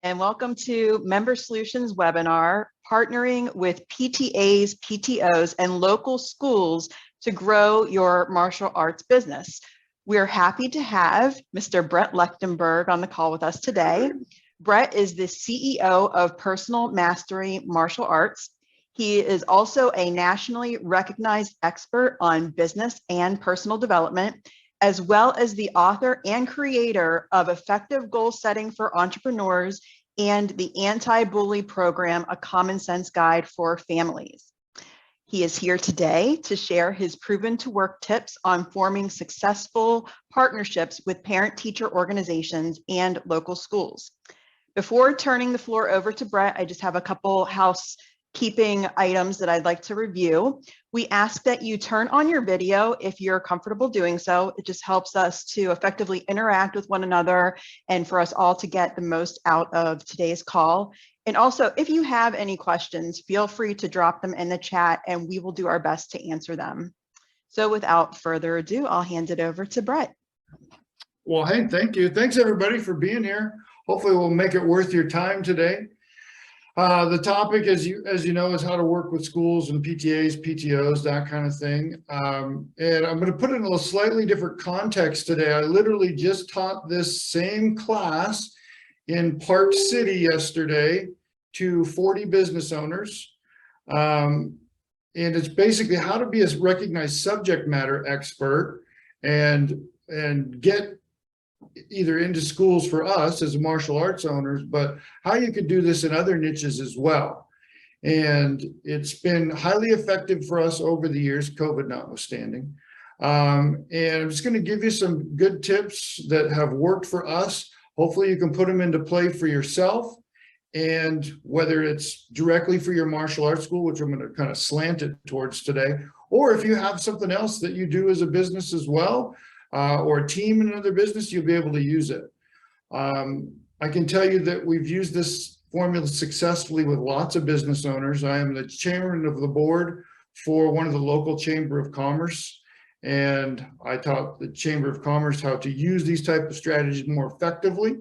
And welcome to Member Solutions webinar, partnering with PTAs, PTOs, and local schools to grow your martial arts business. We're happy to have Mr. Brett Lechtenberg on the call with us today. Brett is the CEO of Personal Mastery Martial Arts. He is also a nationally recognized expert on business and personal development, as well as the author and creator of Effective Goal Setting for Entrepreneurs and the Anti-Bully Program, A Common Sense Guide for Families. He is here today to share his proven to work tips on forming successful partnerships with parent-teacher organizations and local schools. Before turning the floor over to Brett, I just have a couple housekeeping items that I'd like to review. We ask that you turn on your video if you're comfortable doing so. It just helps us to effectively interact with one another and for us all to get the most out of today's call. And also, if you have any questions, feel free to drop them in the chat and we will do our best to answer them. So without further ado, I'll hand it over to Brett. Well, hey, thank you. Thanks everybody for being here. Hopefully we'll make it worth your time today. The topic, as you know, is how to work with schools and PTAs, PTOs, that kind of thing. And I'm going to put it in a slightly different context today. I literally just taught this same class in Park City yesterday to 40 business owners. And it's basically how to be a recognized subject matter expert and get either into schools for us as martial arts owners, but how you could do this in other niches as well. And it's been highly effective for us over the years, COVID notwithstanding. And I'm just going to give you some good tips that have worked for us. Hopefully you can put them into play for yourself, and whether it's directly for your martial arts school, which I'm going to kind of slant it towards today, or if you have something else that you do as a business as well, or a team in another business, you'll be able to use it. I can tell you that we've used this formula successfully with lots of business owners. I am the chairman of the board for one of the local Chamber of Commerce, and I taught the Chamber of Commerce how to use these type of strategies more effectively,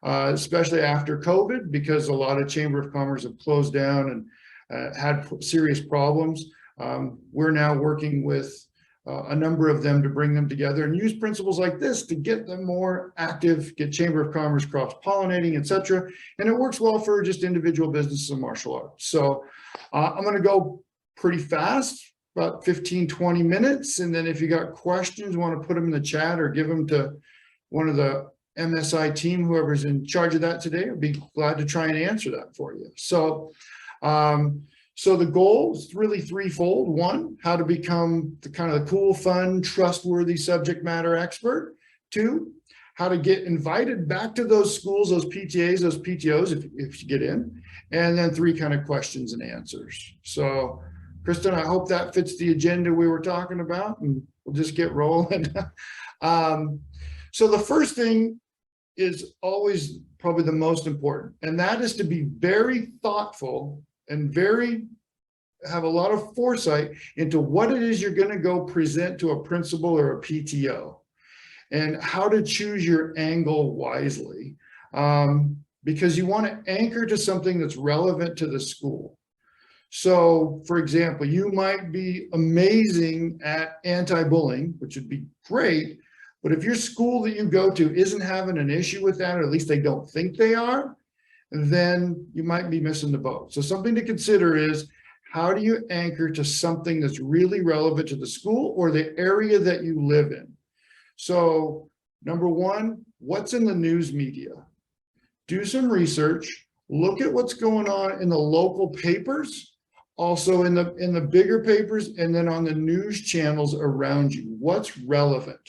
especially after COVID, because a lot of Chamber of Commerce have closed down and had serious problems. We're now working with a number of them to bring them together and use principles like this to get them more active, get Chamber of Commerce cross-pollinating, etc. And it works well for just individual businesses and martial arts. So I'm going to go pretty fast, about 15, 20 minutes. And then if you got questions, want to put them in the chat or give them to one of the MSI team, whoever's in charge of that today, I'd be glad to try and answer that for you. So the goal is really threefold. One, how to become the kind of the cool, fun, trustworthy subject matter expert. Two, how to get invited back to those schools, those PTAs, those PTOs, if you get in. And then three kind of questions and answers. So Kristen, I hope that fits the agenda we were talking about, and we'll just get rolling. So the first thing is always probably the most important, and that is to be very thoughtful and have a lot of foresight into what it is you're going to go present to a principal or a PTO, and how to choose your angle wisely, because you want to anchor to something that's relevant to the school. So, for example, you might be amazing at anti-bullying, which would be great, but if your school that you go to isn't having an issue with that, or at least they don't think they are, then you might be missing the boat. So something to consider is, how do you anchor to something that's really relevant to the school or the area that you live in? So number one, what's in the news media? Do some research, look at what's going on in the local papers, also in the bigger papers, and then on the news channels around you. What's relevant?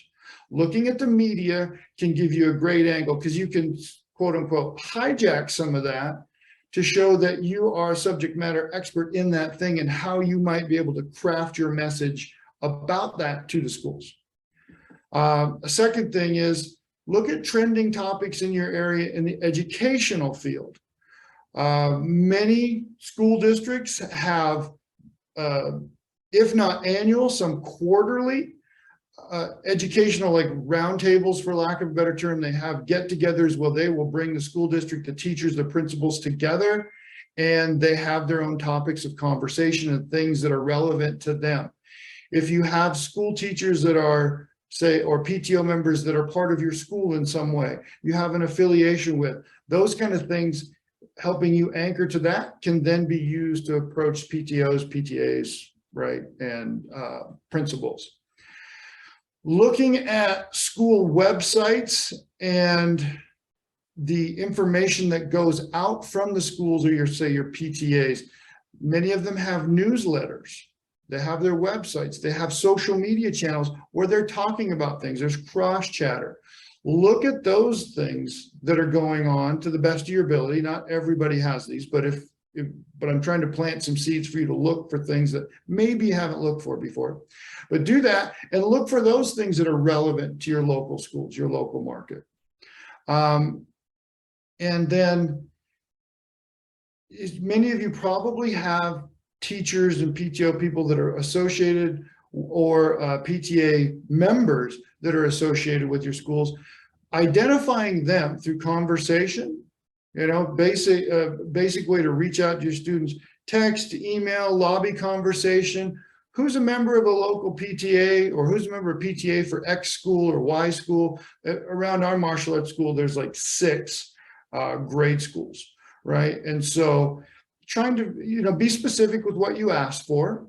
Looking at the media can give you a great angle, because you can, quote unquote, hijack some of that to show that you are a subject matter expert in that thing and how you might be able to craft your message about that to the schools. A second thing is, look at trending topics in your area in the educational field. Many school districts have, if not annual, some quarterly educational, like roundtables, for lack of a better term. They have get-togethers where they will bring the school district, the teachers, the principals together, and they have their own topics of conversation and things that are relevant to them. If you have school teachers that are, say, or PTO members that are part of your school in some way, you have an affiliation with, those kind of things, helping you anchor to that can then be used to approach PTOs, PTAs, right, and principals. Looking at school websites and the information that goes out from the schools, or your PTAs, many of them have newsletters. They have their websites. They have social media channels where they're talking about things. There's cross chatter. Look at those things that are going on to the best of your ability. Not everybody has these, but but I'm trying to plant some seeds for you to look for things that maybe you haven't looked for before. But do that and look for those things that are relevant to your local schools, your local market. And then many of you probably have teachers and PTO people that are associated, or PTA members that are associated with your schools. Identifying them through conversation, basic way to reach out to your students: text, email, lobby conversation. Who's a member of a local PTA, or who's a member of PTA for X school or Y school? Around our martial arts school, there's like 6 grade schools, right? And so trying to, be specific with what you asked for.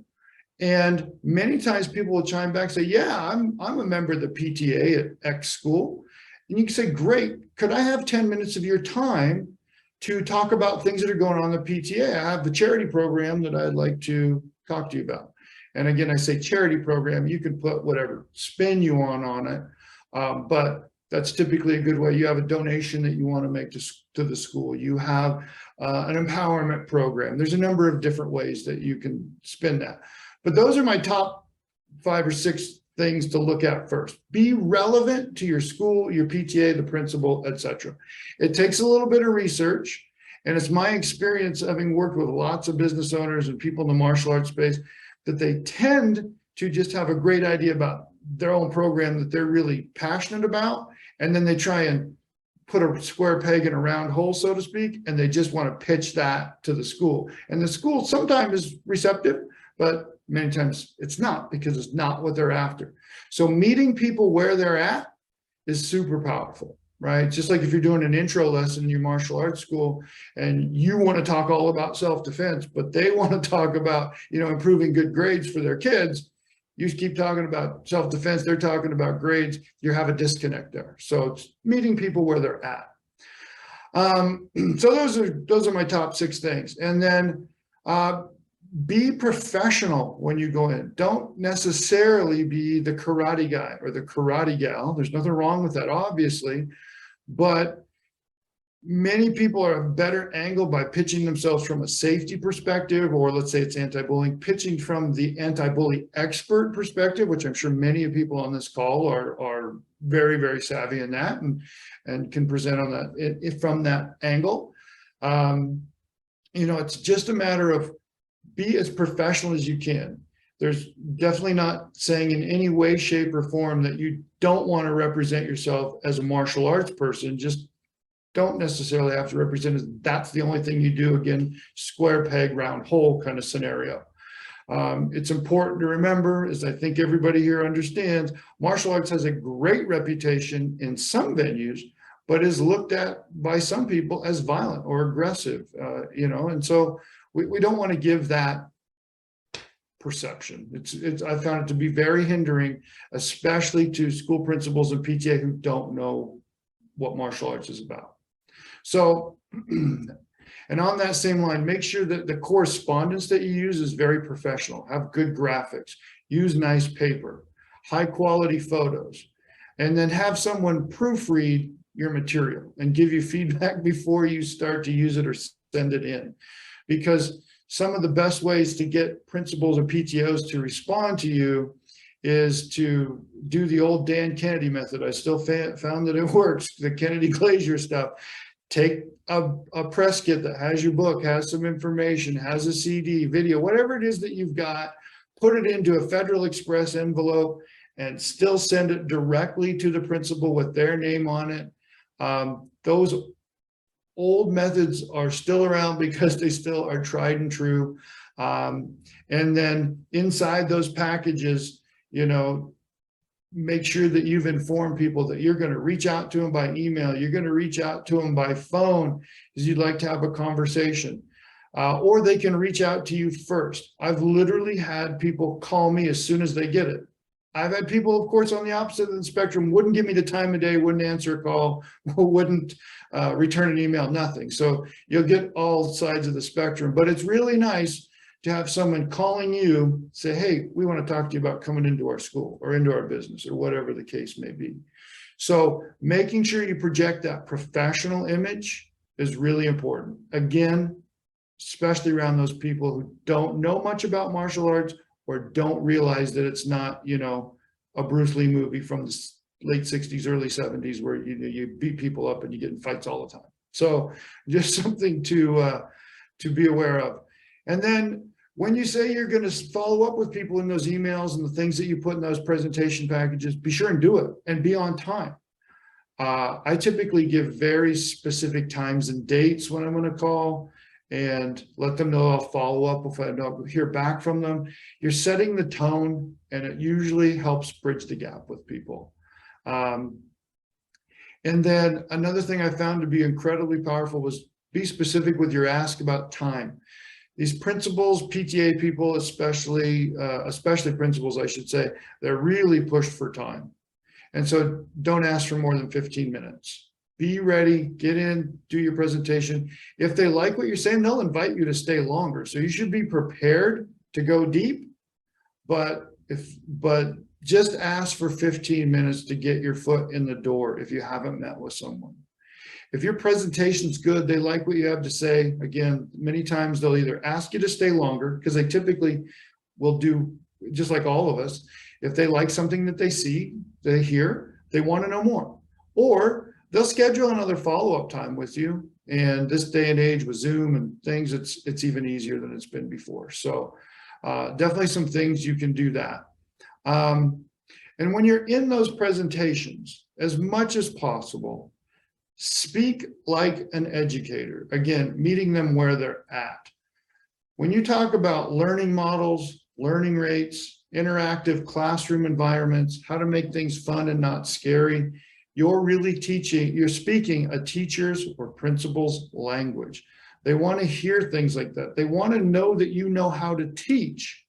And many times people will chime back and say, yeah, I'm a member of the PTA at X school. And you can say, great, could I have 10 minutes of your time to talk about things that are going on in the PTA? I have the charity program that I'd like to talk to you about. And again, I say charity program, you can put whatever spin you want on it. But that's typically a good way. You have a donation that you want to make to the school. You have an empowerment program. There's a number of different ways that you can spin that. But those are my top 5 or 6 things to look at first. Be relevant to your school, your PTA, the principal, etc. It takes a little bit of research, and it's my experience, having worked with lots of business owners and people in the martial arts space, that they tend to just have a great idea about their own program that they're really passionate about, and then they try and put a square peg in a round hole, so to speak, and they just want to pitch that to the school. And the school sometimes is receptive, but many times it's not, because it's not what they're after. So meeting people where they're at is super powerful, right? Just like if you're doing an intro lesson in your martial arts school and you want to talk all about self-defense, but they want to talk about, improving good grades for their kids. You keep talking about self-defense, they're talking about grades, you have a disconnect there. So it's meeting people where they're at. So those are my top 6 things. And then be professional when you go in. Don't necessarily be the karate guy or the karate gal. There's nothing wrong with that, obviously, but many people are a better angle by pitching themselves from a safety perspective, or let's say it's anti-bullying, pitching from the anti-bully expert perspective, which I'm sure many of people on this call are very, very savvy in that and can present on that from that angle. It's just a matter of be as professional as you can. There's definitely not saying in any way, shape, or form that you don't want to represent yourself as a martial arts person. Just don't necessarily have to represent as that's the only thing you do. Again, square peg, round hole kind of scenario. It's important to remember, as I think everybody here understands, martial arts has a great reputation in some venues, but is looked at by some people as violent or aggressive, and so we don't want to give that perception. I found it to be very hindering, especially to school principals and PTA who don't know what martial arts is about. So, and on that same line, make sure that the correspondence that you use is very professional. Have good graphics, use nice paper, high quality photos, and then have someone proofread your material and give you feedback before you start to use it or send it in. Because some of the best ways to get principals or PTOs to respond to you is to do the old Dan Kennedy method. I still found that it works, the Kennedy Glazier stuff. Take a press kit that has your book, has some information, has a CD, video, whatever it is that you've got, put it into a Federal Express envelope and still send it directly to the principal with their name on it. Those old methods are still around because they still are tried and true. And then inside those packages, make sure that you've informed people that you're going to reach out to them by email. You're going to reach out to them by phone because you'd like to have a conversation. Or they can reach out to you first. I've literally had people call me as soon as they get it. I've had people, of course, on the opposite of the spectrum, wouldn't give me the time of day, wouldn't answer a call, wouldn't return an email, nothing. So you'll get all sides of the spectrum, but it's really nice to have someone calling you, say, hey, we want to talk to you about coming into our school or into our business or whatever the case may be. So making sure you project that professional image is really important. Again, especially around those people who don't know much about martial arts or don't realize that it's not, a Bruce Lee movie from the late 60s, early 70s, where you beat people up and you get in fights all the time. So just something to be aware of. And then when you say you're going to follow up with people in those emails and the things that you put in those presentation packages, be sure and do it and be on time. I typically give very specific times and dates when I'm going to call and let them know I'll follow up if I don't hear back from them. You're setting the tone, and it usually helps bridge the gap with people. And then another thing I found to be incredibly powerful was be specific with your ask about time. These principals, PTA people, especially principals, I should say, they're really pushed for time. And so don't ask for more than 15 minutes. Be ready, get in, do your presentation. If they like what you're saying, they'll invite you to stay longer. So you should be prepared to go deep, but just ask for 15 minutes to get your foot in the door if you haven't met with someone. If your presentation's good, they like what you have to say, again, many times they'll either ask you to stay longer, because they typically will do, just like all of us, if they like something that they see, they hear, they want to know more. Or they'll schedule another follow-up time with you. And this day and age with Zoom and things, it's even easier than it's been before. So definitely some things you can do that. And when you're in those presentations, as much as possible, speak like an educator. Again, meeting them where they're at. When you talk about learning models, learning rates, interactive classroom environments, how to make things fun and not scary, you're speaking a teacher's or principal's language. They want to hear things like that. They want to know that you know how to teach.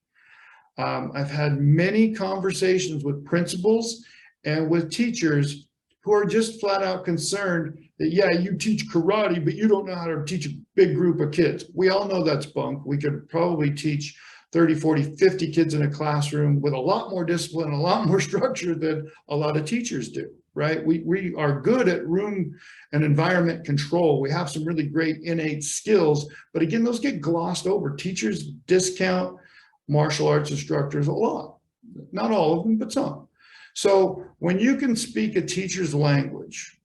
I've had many conversations with principals and with teachers who are just flat out concerned that, yeah, you teach karate, but you don't know how to teach a big group of kids. We all know that's bunk. We could probably teach 30, 40, 50 kids in a classroom with a lot more discipline, a lot more structure than a lot of teachers do, right? We are good at room and environment control. We have some really great innate skills, but again, those get glossed over. Teachers discount martial arts instructors a lot, not all of them, but some. So when you can speak a teacher's language,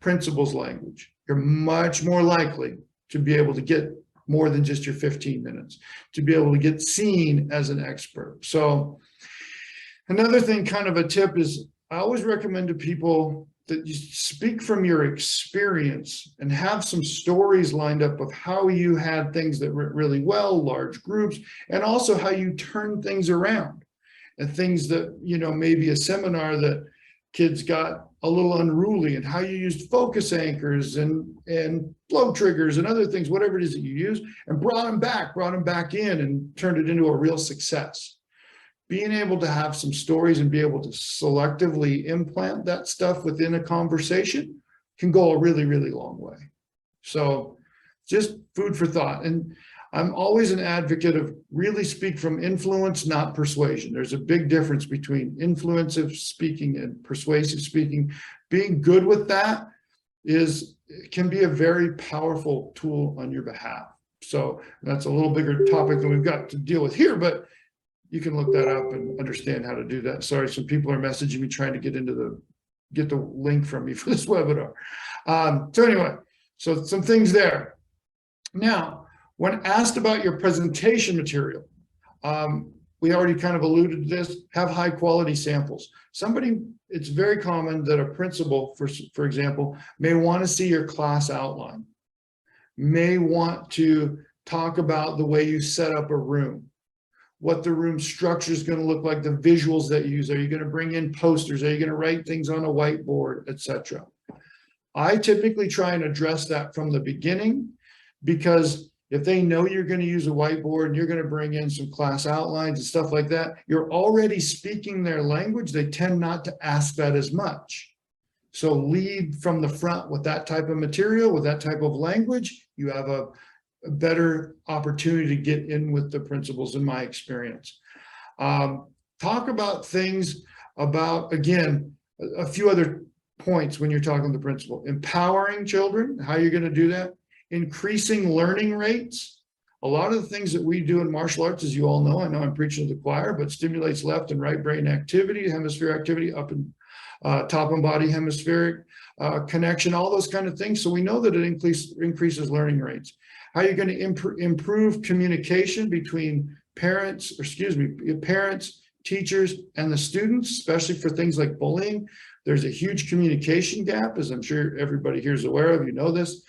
principal's language, you're much more likely to be able to get more than just your 15 minutes, to be able to get seen as an expert. So another thing, kind of a tip, is I always recommend to people that you speak from your experience and have some stories lined up of how you had things that went really well, large groups, and also how you turn things around. And things that, maybe a seminar that kids got a little unruly, and how you used focus anchors and flow triggers and other things, whatever it is that you use, and brought them back in and turned it into a real success. Being able to have some stories and be able to selectively implant that stuff within a conversation can go a really, really long way. So just food for thought. And I'm always an advocate of really speak from influence, not persuasion. There's a big difference between influencing speaking and persuasive speaking. Being good with that can be a very powerful tool on your behalf. So that's a little bigger topic than we've got to deal with here, but you can look that up and understand how to do that. Sorry, some people are messaging me trying to get the link from me for this webinar. So anyway, so some things there. Now, when asked about your presentation material, we already kind of alluded to this, have high quality samples. It's very common that a principal, for example, may want to see your class outline, may want to talk about the way you set up a room, what the room structure is going to look like, the visuals that you use. Are you going to bring in posters? Are you going to write things on a whiteboard, etc.? I typically try and address that from the beginning, because if they know you're going to use a whiteboard and you're going to bring in some class outlines and stuff like that, you're already speaking their language. They tend not to ask that as much. So lead from the front with that type of material, with that type of language. You have a better opportunity to get in with the principals, in my experience. Talk about things about, again, a few other points when you're talking to the principal. Empowering children, how you're going to do that. Increasing learning rates. A lot of the things that we do in martial arts, as you all know, I know I'm preaching to the choir, but stimulates left and right brain activity, hemisphere activity, up and top and body hemispheric connection, all those kind of things. So we know that it increases learning rates. How you're going to improve communication between parents, teachers, and the students, especially for things like bullying. There's a huge communication gap, as I'm sure everybody here is aware of, you know this,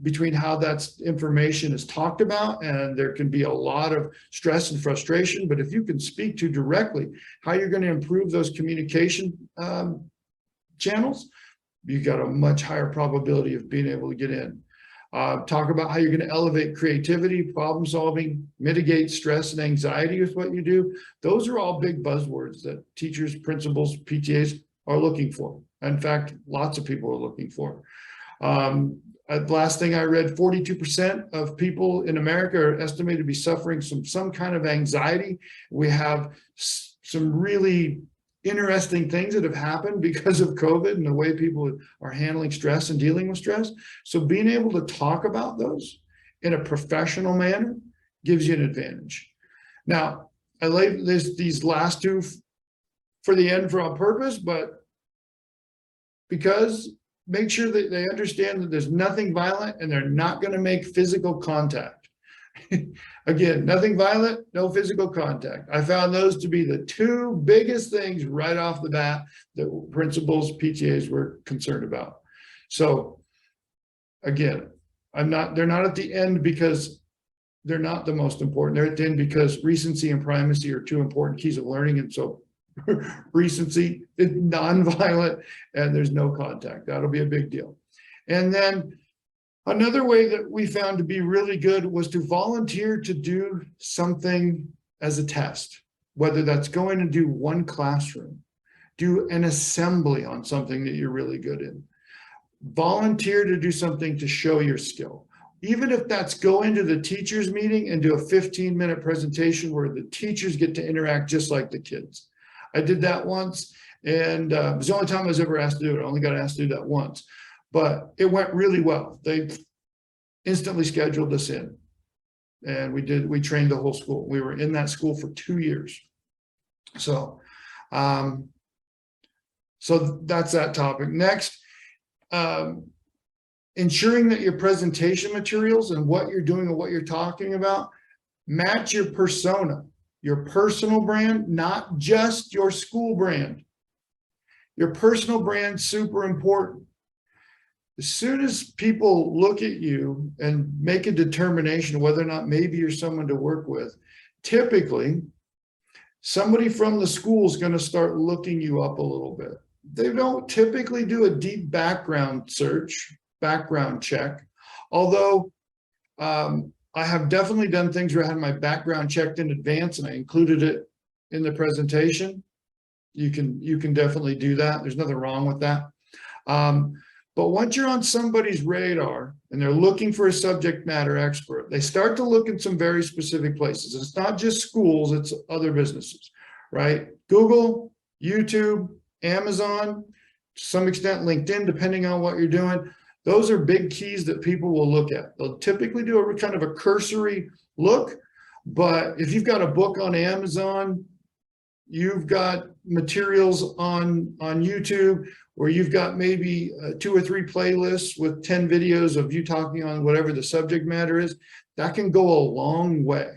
between how that information is talked about, and there can be a lot of stress and frustration. But if you can speak to directly how you're going to improve those communication channels, you've got a much higher probability of being able to get in. Talk about how you're going to elevate creativity, problem solving, mitigate stress and anxiety with what you do. Those are all big buzzwords that teachers, principals, PTAs are looking for. In fact, lots of people are looking for. Last thing I read, 42% of people in America are estimated to be suffering some kind of anxiety. We have some really interesting things that have happened because of COVID and the way people are handling stress and dealing with stress. So being able to talk about those in a professional manner gives you an advantage. Now, I laid these last two for the end on purpose, but because make sure that they understand that there's nothing violent and they're not going to make physical contact. Again, nothing violent, no physical contact. I found those to be the two biggest things right off the bat that principals, PTAs were concerned about. So again, they're not at the end because they're not the most important. They're at the end because recency and primacy are two important keys of learning. And so recency is non-violent and there's no contact. That'll be a big deal. And then another way that we found to be really good was to volunteer to do something as a test, whether that's going to do one classroom, do an assembly on something that you're really good in, volunteer to do something to show your skill. Even if that's go into the teachers meeting and do a 15-minute presentation where the teachers get to interact just like the kids. I did that once, and it was the only time I was ever asked to do it. I only got asked to do that once, but it went really well. They instantly scheduled us in, and we trained the whole school. We were in that school for 2 years. So, so that's that topic. Next, ensuring that your presentation materials and what you're doing and what you're talking about match your persona. Your personal brand, not just your school brand. Your personal brand, super important. As soon as people look at you and make a determination whether or not maybe you're someone to work with, typically somebody from the school is going to start looking you up a little bit. They don't typically do a deep background search, background check, although I have definitely done things where I had my background checked in advance and I included it in the presentation. You can definitely do that. There's nothing wrong with that. But once you're on somebody's radar and they're looking for a subject matter expert, they start to look in some very specific places. It's not just schools, it's other businesses, right? Google, YouTube, Amazon, to some extent LinkedIn, depending on what you're doing. Those are big keys that people will look at. They'll typically do a kind of a cursory look, but if you've got a book on Amazon, you've got materials on YouTube, or you've got maybe 2 or 3 playlists with 10 videos of you talking on whatever the subject matter is, that can go a long way.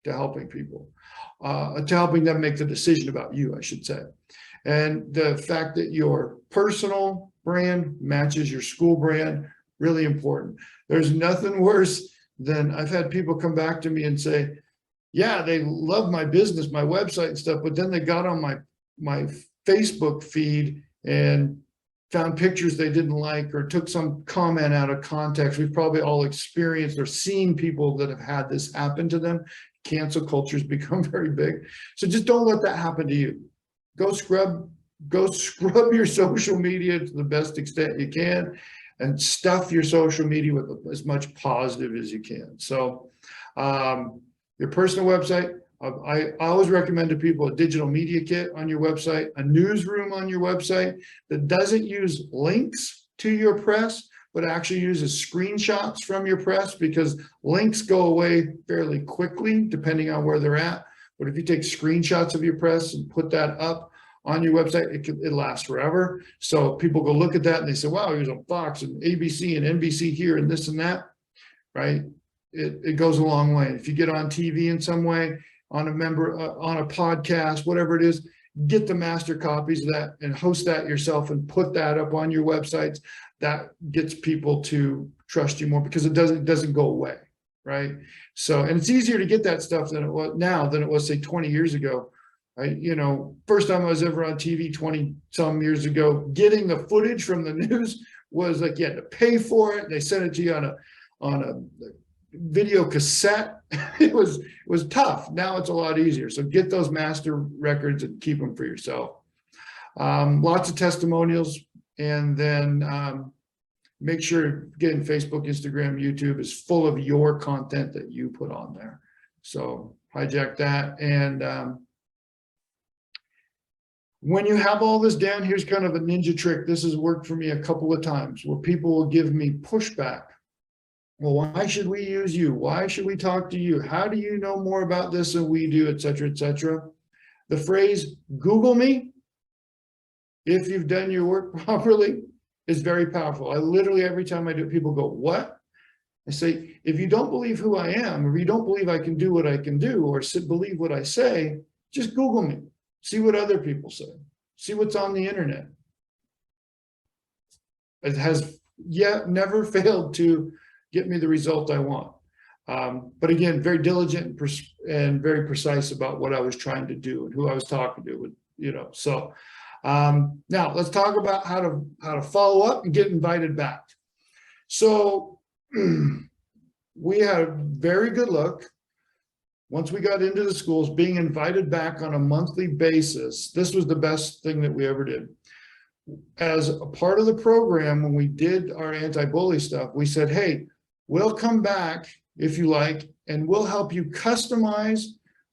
to helping people, to helping them make the decision about you, I should say. And the fact that your personal brand matches your school brand, really important. There's nothing worse than I've had people come back to me and say, yeah, they love my business, my website and stuff, but then they got on my Facebook feed and found pictures they didn't like or took some comment out of context. We've probably all experienced or seen people that have had this happen to them. Cancel culture's become very big. So just don't let that happen to you. Go scrub your social media to the best extent you can and stuff your social media with as much positive as you can. So your personal website, I always recommend to people a digital media kit on your website, a newsroom on your website that doesn't use links to your press, but actually uses screenshots from your press, because links go away fairly quickly depending on where they're at. But if you take screenshots of your press and put that up on your website, it lasts forever. So people go look at that and they say, wow, he was on Fox and ABC and NBC here and this and that, right? It goes a long way. If you get on TV in some way, on a podcast, whatever it is, get the master copies of that and host that yourself and put that up on your websites. That gets people to trust you more, because it doesn't go away, right? So, and it's easier to get that stuff than it was now than it was, say, 20 years ago. First time I was ever on TV 20 some years ago, getting the footage from the news was like you had to pay for it. They sent it to you on a video cassette. It was tough. Now it's a lot easier. So get those master records and keep them for yourself. Lots of testimonials, and then make sure, again, Facebook, Instagram, YouTube is full of your content that you put on there. So hijack that. And when you have all this down, here's kind of a ninja trick. This has worked for me a couple of times where people will give me pushback. Well, why should we use you? Why should we talk to you? How do you know more about this than we do, et cetera, et cetera? The phrase, Google me, if you've done your work properly, is very powerful. I literally, every time I do it, people go, what? I say, if you don't believe who I am, or you don't believe I can do what I can do, or believe what I say, just Google me. See what other people say. See what's on the internet. It has never failed to get me the result I want. But again, very diligent and very precise about what I was trying to do and who I was talking to. So now let's talk about how to follow up and get invited back. So we had very good luck. Once we got into the schools, being invited back on a monthly basis, this was the best thing that we ever did. As a part of the program, when we did our anti-bully stuff, we said, hey, we'll come back if you like, and we'll help you customize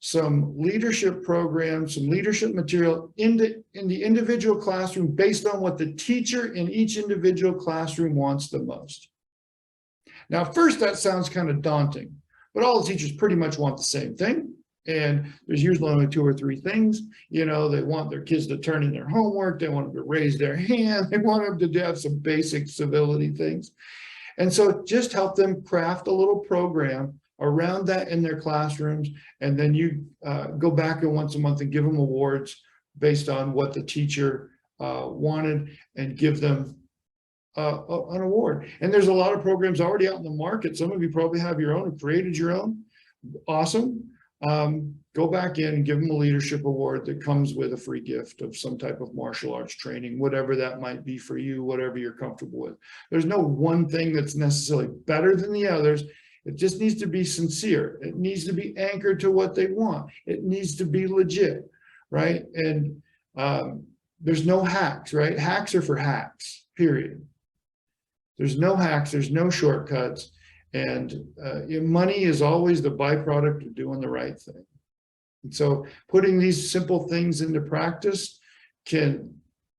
some leadership programs, some leadership material in the individual classroom based on what the teacher in each individual classroom wants the most. Now, first, that sounds kind of daunting, but all the teachers pretty much want the same thing. And there's usually only 2 or 3 things. They want their kids to turn in their homework. They want them to raise their hand. They want them to have some basic civility things. And so just help them craft a little program around that in their classrooms. And then you go back and once a month and give them awards based on what the teacher wanted, and give them an award. And there's a lot of programs already out in the market. Some of you probably have your own, or created your own. Awesome. Go back in and give them a leadership award that comes with a free gift of some type of martial arts training, whatever that might be for you, whatever you're comfortable with. There's no one thing that's necessarily better than the others. It just needs to be sincere. It needs to be anchored to what they want. It needs to be legit, right? And there's no hacks, right? Hacks are for hacks, period. There's no hacks, there's no shortcuts. And money is always the byproduct of doing the right thing. And so putting these simple things into practice can,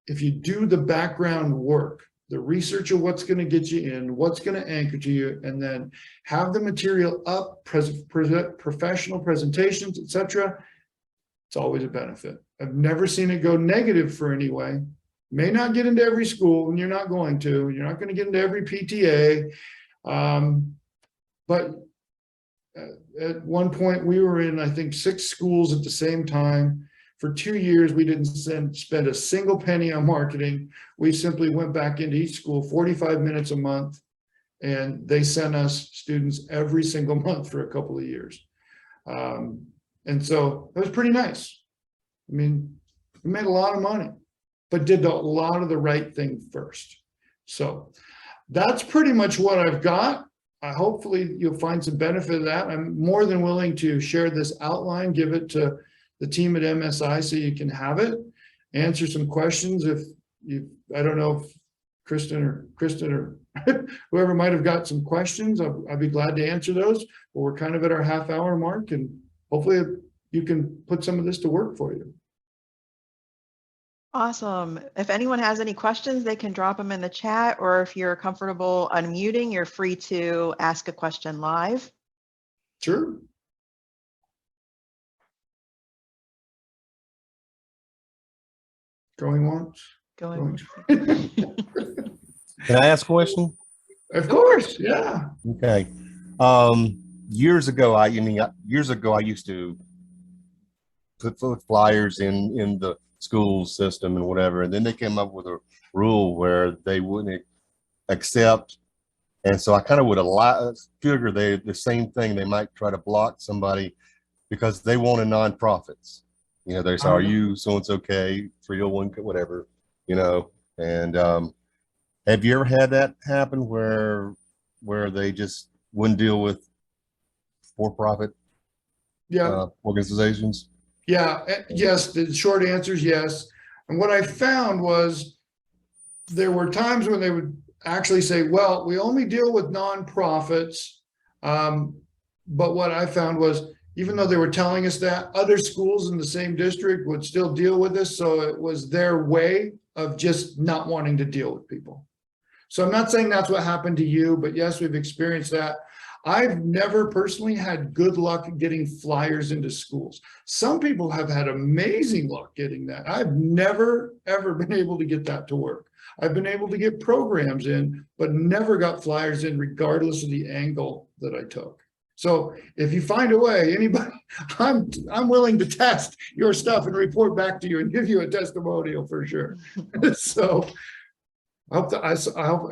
if you do the background work, the research of what's going to get you in, what's going to anchor to you, and then have the material up, professional presentations, etc., it's always a benefit. I've never seen it go negative for any way. May not get into every school, and you're not going to. You're not going to get into every PTA. But at one point we were in, I think, 6 schools at the same time. For 2 years, we didn't spend a single penny on marketing. We simply went back into each school 45 minutes a month, and they sent us students every single month for a couple of years. And so it was pretty nice. I mean, we made a lot of money, but did a lot of the right thing first. So that's pretty much what I've got. Hopefully you'll find some benefit of that. I'm more than willing to share this outline, give it to the team at MSI so you can have it, answer some questions if you, I don't know if Kristen or whoever might have got some questions. I'd be glad to answer those, but we're kind of at our half-hour mark, and hopefully you can put some of this to work for you. Awesome. If anyone has any questions, they can drop them in the chat, or if you're comfortable unmuting, you're free to ask a question live. Sure. Going once. Going. Can I ask a question? Of course, yeah. Okay. Years ago, I used to put flyers in the school system and whatever, and then they came up with a rule where they wouldn't accept, and so I kind of would figure the same thing. They might try to block somebody because they wanted nonprofits. You know, they say, "Are you so-and-so okay? 301, whatever." You know, and have you ever had that happen where they just wouldn't deal with for-profit organizations? Yeah, yes, the short answer is yes. And what I found was there were times when they would actually say, well, we only deal with nonprofits. But what I found was, even though they were telling us that, other schools in the same district would still deal with us. So it was their way of just not wanting to deal with people. So I'm not saying that's what happened to you, but yes, we've experienced that. I've never personally had good luck getting flyers into schools. Some people have had amazing luck getting that. I've never, ever been able to get that to work. I've been able to get programs in, but never got flyers in regardless of the angle that I took. So if you find a way, anybody, I'm willing to test your stuff and report back to you and give you a testimonial for sure. So I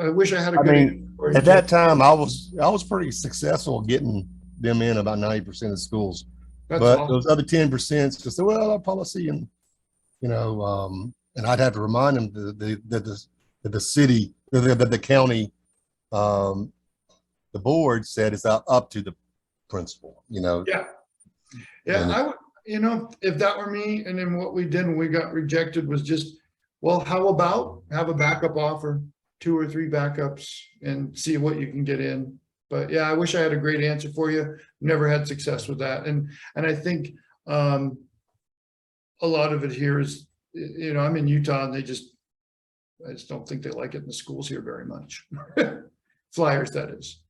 wish I had a good answer. At that time, I was pretty successful getting them in about 90% of schools. That's but awesome. Those other 10% just say, well, our policy, and you know, and I'd have to remind them that the city, that the county, the board said it's up to the principal. You know. Yeah. I would, you know, if that were me, and then what we did when we got rejected was just, well, how about have a backup offer, 2 or 3 backups, and see what you can get in. But yeah, I wish I had a great answer for you. Never had success with that. And I think a lot of it here is, you know, I'm in Utah, and I just don't think they like it in the schools here very much. Flyers, that is.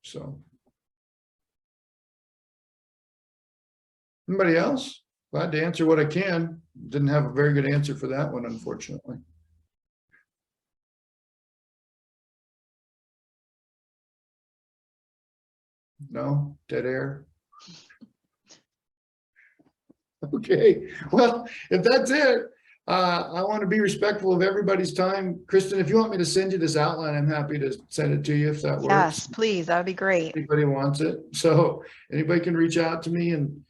So. Anybody else? Glad to answer what I can. Didn't have a very good answer for that one, unfortunately. No, dead air. Okay, well, if that's it, I want to be respectful of everybody's time. Kristen, if you want me to send you this outline, I'm happy to send it to you if that works. Yes, please. That would be great. Anybody wants it. So anybody can reach out to me, and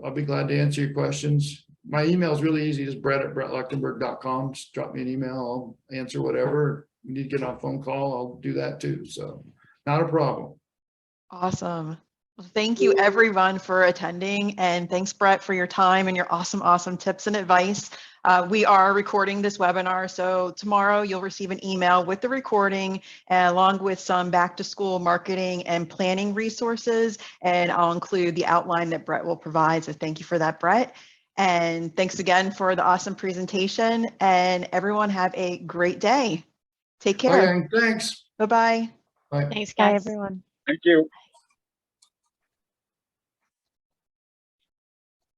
I'll be glad to answer your questions. My email is really easy. It's brett@brettlechtenberg.com. Just drop me an email. I'll answer whatever. If you need to get on a phone call, I'll do that too. So not a problem. Awesome. Well, thank you everyone for attending, and thanks Brett for your time and your awesome tips and advice. We are recording this webinar, so tomorrow you'll receive an email with the recording along with some back to school marketing and planning resources, and I'll include the outline that Brett will provide. So thank you for that, Brett. And thanks again for the awesome presentation, and everyone have a great day. Take care. Okay, thanks. Bye-bye. Bye. Thanks, Bye, guys. everyone. Thank you.